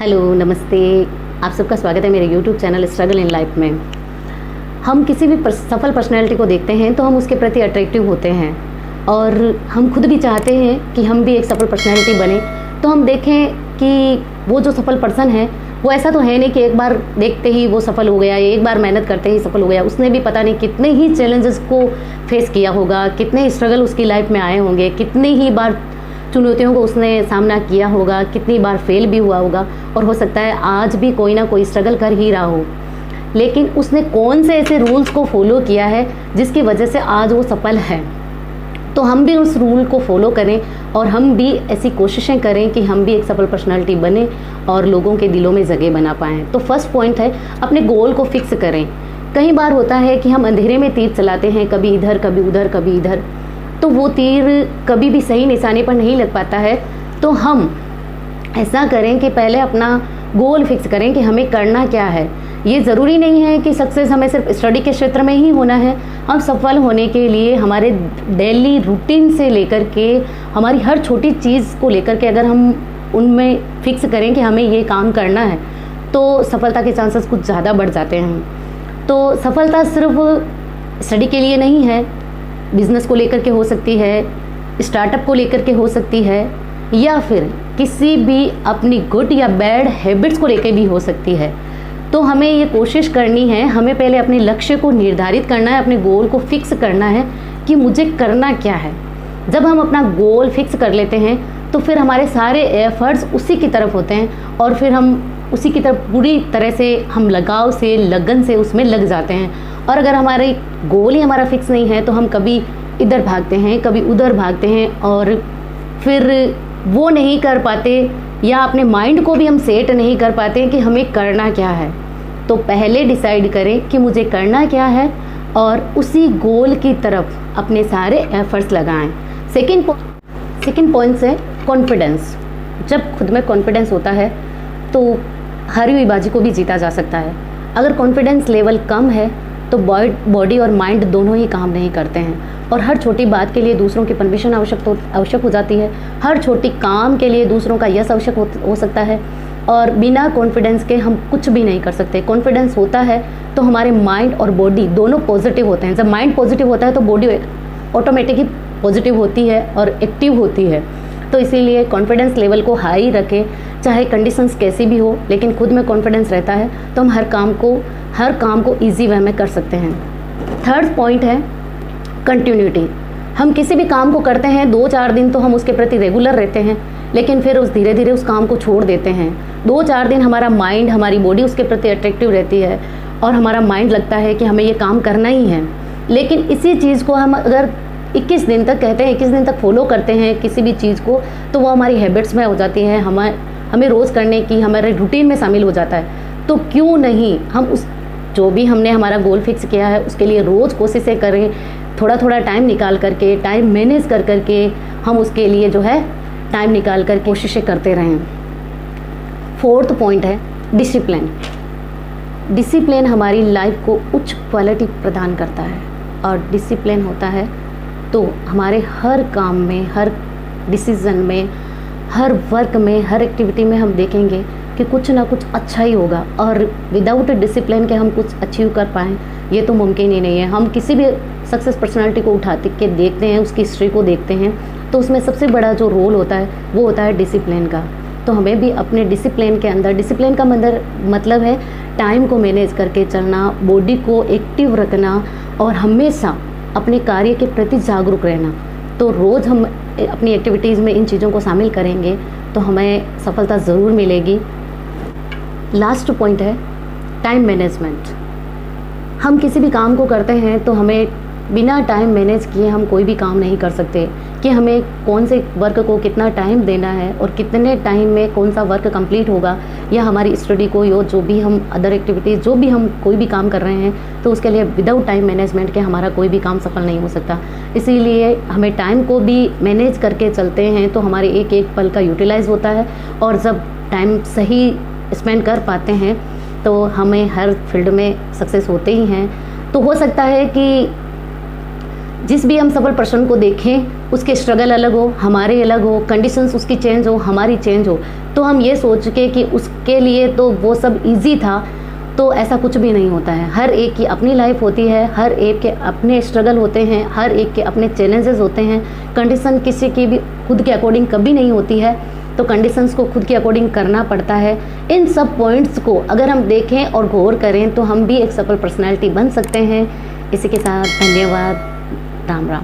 Hello, नमस्ते। आप सबका स्वागत है मेरे YouTube channel struggle in life में। हम किसी भी सफल पर्सनैलिटी को देखते हैं तो हम उसके प्रति अट्रैक्टिव होते हैं और हम खुद भी चाहते हैं कि हम भी एक सफल पर्सनैलिटी बने। तो हम देखें कि वो जो सफल पर्सन है वो ऐसा तो है नहीं कि एक बार देखते ही वो सफल हो गया, एक बार मेहनत करते ही सफल हो गया। उसने भी पता नहीं कितने ही चैलेंजेस को फेस किया होगा, कितने स्ट्रगल उसकी लाइफ में आए होंगे, कितनी ही बार चुनौतियों को उसने सामना किया होगा, कितनी बार फेल भी हुआ होगा और हो सकता है आज भी कोई ना कोई स्ट्रगल कर ही रहा हो। लेकिन उसने कौन से ऐसे रूल्स को फॉलो किया है जिसकी वजह से आज वो सफल है। तो हम भी उस रूल को फॉलो करें और हम भी ऐसी कोशिशें करें कि हम भी एक सफल पर्सनालिटी बने और लोगों के दिलों में जगह बना पाएँ। तो फर्स्ट पॉइंट है, अपने गोल को फिक्स करें। कई बार होता है कि हम अंधेरे में तीर चलाते हैं, कभी इधर कभी उधर कभी इधर, तो वो तीर कभी भी सही निशाने पर नहीं लग पाता है। तो हम ऐसा करें कि पहले अपना गोल फिक्स करें कि हमें करना क्या है। ये ज़रूरी नहीं है कि सक्सेस हमें सिर्फ स्टडी के क्षेत्र में ही होना है। हम सफल होने के लिए हमारे डेली रूटीन से लेकर के हमारी हर छोटी चीज़ को लेकर के अगर हम उनमें फिक्स करें कि हमें ये काम करना है तो सफलता के चांसेस कुछ ज़्यादा बढ़ जाते हैं। तो सफलता सिर्फ स्टडी के लिए नहीं है, बिज़नेस को लेकर के हो सकती है, स्टार्टअप को लेकर के हो सकती है, या फिर किसी भी अपनी गुड या बैड हैबिट्स को लेकर भी हो सकती है। तो हमें ये कोशिश करनी है, हमें पहले अपने लक्ष्य को निर्धारित करना है, अपने गोल को फिक्स करना है कि मुझे करना क्या है। जब हम अपना गोल फिक्स कर लेते हैं तो फिर हमारे सारे एफर्ट्स उसी की तरफ होते हैं और फिर हम उसी की तरफ पूरी तरह से हम लगाव से, लगन से उसमें लग जाते हैं। और अगर हमारे गोल ही हमारा फिक्स नहीं है तो हम कभी इधर भागते हैं, कभी उधर भागते हैं और फिर वो नहीं कर पाते या अपने माइंड को भी हम सेट नहीं कर पाते कि हमें करना क्या है। तो पहले डिसाइड करें कि मुझे करना क्या है और उसी गोल की तरफ अपने सारे एफर्ट्स लगाएं। सेकंड पॉइंट है कॉन्फिडेंस। जब खुद में कॉन्फिडेंस होता है तो हारी हुई बाजी को भी जीता जा सकता है। अगर कॉन्फिडेंस लेवल कम है तो बॉडी और माइंड दोनों ही काम नहीं करते हैं और हर छोटी बात के लिए दूसरों की परमिशन आवश्यक हो जाती है। हर छोटी काम के लिए दूसरों का यस आवश्यक हो सकता है और बिना कॉन्फिडेंस के हम कुछ भी नहीं कर सकते। कॉन्फिडेंस होता है तो हमारे माइंड और बॉडी दोनों पॉजिटिव होते हैं। जब माइंड पॉजिटिव होता है तो बॉडी ऑटोमेटिक ही पॉजिटिव होती है और एक्टिव होती है। तो इसीलिए कॉन्फिडेंस लेवल को हाई रखें, चाहे कंडीशंस कैसी भी हो, लेकिन खुद में कॉन्फिडेंस रहता है तो हम हर काम को ईजी वे में कर सकते हैं। थर्ड पॉइंट है कंटिन्यूटी। हम किसी भी काम को करते हैं 2-4 दिन तो हम उसके प्रति रेगुलर रहते हैं, लेकिन फिर धीरे धीरे उस काम को छोड़ देते हैं। 2-4 दिन हमारा माइंड, हमारी बॉडी उसके प्रति अट्रैक्टिव रहती है और हमारा माइंड लगता है कि हमें ये काम करना ही है। लेकिन इसी चीज़ को हम अगर 21 दिन तक कहते हैं, 21 दिन तक फॉलो करते हैं किसी भी चीज़ को, तो वो हमारी हैबिट्स में हो जाती है, हमें रोज़ करने की हमारे रूटीन में शामिल हो जाता है। तो क्यों नहीं हम जो भी हमने हमारा गोल फिक्स किया है उसके लिए रोज़ कोशिशें करें, थोड़ा टाइम निकाल करके, टाइम मैनेज कर करके हम उसके लिए जो है टाइम निकाल कर कोशिशें करते रहें। फोर्थ पॉइंट है डिसिप्लिन। डिसिप्लिन हमारी लाइफ को उच्च क्वालिटी प्रदान करता है और डिसिप्लिन होता है तो हमारे हर काम में, हर डिसीज़न में, हर वर्क में, हर एक्टिविटी में हम देखेंगे कि कुछ ना कुछ अच्छा ही होगा और विदाउट डिसिप्लिन के हम कुछ अचीव कर पाएँ ये तो मुमकिन ही नहीं है। हम किसी भी सक्सेस पर्सनालिटी को उठाते के देखते हैं, उसकी हिस्ट्री को देखते हैं तो उसमें सबसे बड़ा जो रोल होता है वो होता है डिसिप्लिन का। तो हमें भी अपने डिसिप्लिन के अंदर, डिसिप्लिन का मतलब है टाइम को मैनेज करके चलना, बॉडी को एक्टिव रखना और हमेशा अपने कार्य के प्रति जागरूक रहना। तो रोज़ हम अपनी एक्टिविटीज़ में इन चीज़ों को शामिल करेंगे तो हमें सफलता ज़रूर मिलेगी। लास्ट पॉइंट है टाइम मैनेजमेंट। हम किसी भी काम को करते हैं तो हमें बिना टाइम मैनेज किए हम कोई भी काम नहीं कर सकते कि हमें कौन से वर्क को कितना टाइम देना है और कितने टाइम में कौन सा वर्क कंप्लीट होगा, या हमारी स्टडी को या जो भी हम अदर एक्टिविटीज़ जो भी हम कोई भी काम कर रहे हैं तो उसके लिए विदाउट टाइम मैनेजमेंट के हमारा कोई भी काम सफल नहीं हो सकता। इसीलिए हमें टाइम को भी मैनेज करके चलते हैं तो हमारे एक एक पल का यूटिलाइज़ होता है और जब टाइम सही स्पेंड कर पाते हैं तो हमें हर फील्ड में सक्सेस होते ही हैं। तो हो सकता है कि जिस भी हम सफल पर्सन को देखें उसके स्ट्रगल अलग हो, हमारे अलग हो, कंडीशंस उसकी चेंज हो, हमारी चेंज हो, तो हम ये सोच के कि उसके लिए तो वो सब इजी था, तो ऐसा कुछ भी नहीं होता है। हर एक की अपनी लाइफ होती है, हर एक के अपने स्ट्रगल होते हैं, हर एक के अपने चैलेंजेस होते हैं। कंडीशन किसी की भी खुद के अकॉर्डिंग कभी नहीं होती है, तो कंडीशंस को खुद के अकॉर्डिंग करना पड़ता है। इन सब पॉइंट्स को अगर हम देखें और गौर करें तो हम भी एक सफल पर्सनैलिटी बन सकते हैं। इसी के साथ धन्यवाद, राम राम।